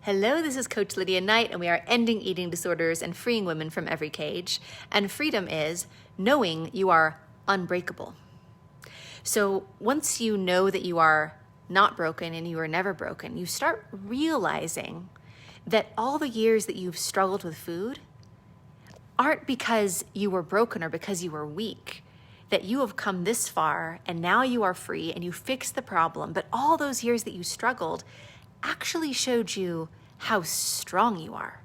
Hello, this is Coach Lydia Knight, and we are ending eating disorders and freeing women from every cage. And freedom is knowing you are unbreakable. So once you know that you are not broken and you are never broken, you start realizing that all the years that you've struggled with food aren't because you were broken or because you were weak, that you have come this far and now you are free and you fixed the problem. But all those years that you struggled actually showed you how strong you are,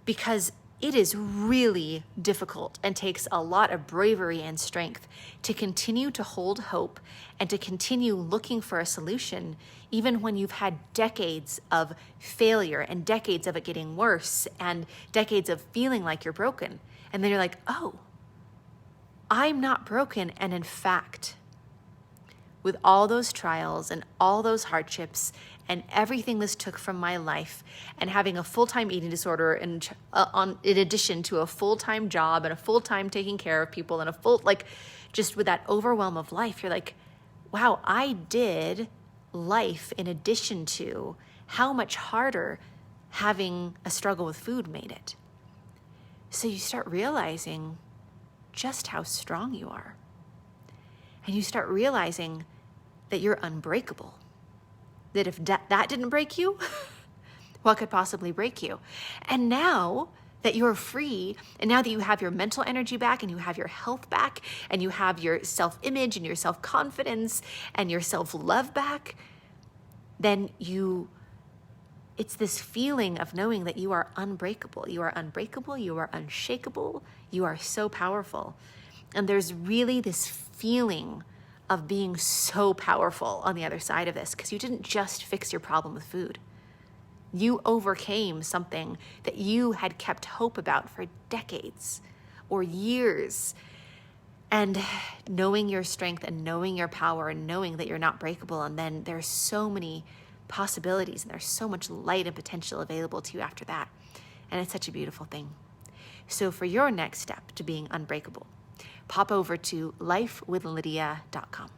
because it is really difficult and takes a lot of bravery and strength to continue to hold hope and to continue looking for a solution, even when you've had decades of failure and decades of it getting worse and decades of feeling like you're broken. And then you're like, oh, I'm not broken. And in fact, with all those trials and all those hardships and everything this took from my life, and having a full-time eating disorder in addition to a full-time job and a full-time taking care of people and just with that overwhelm of life, you're like, wow, I did life in addition to how much harder having a struggle with food made it. So you start realizing just how strong you are. And you start realizing that you're unbreakable. That if that didn't break you, what could possibly break you? And now that you're free, and now that you have your mental energy back and you have your health back and you have your self-image and your self-confidence and your self-love back, then it's this feeling of knowing that you are unbreakable. You are unbreakable, you are unshakable, you are so powerful. And there's really this feeling of being so powerful on the other side of this, because you didn't just fix your problem with food. You overcame something that you had kept hope about for decades or years. And knowing your strength and knowing your power and knowing that you're not breakable, and then there's so many possibilities and there's so much light and potential available to you after that. And it's such a beautiful thing. So for your next step to being unbreakable, pop over to lifewithlydia.com.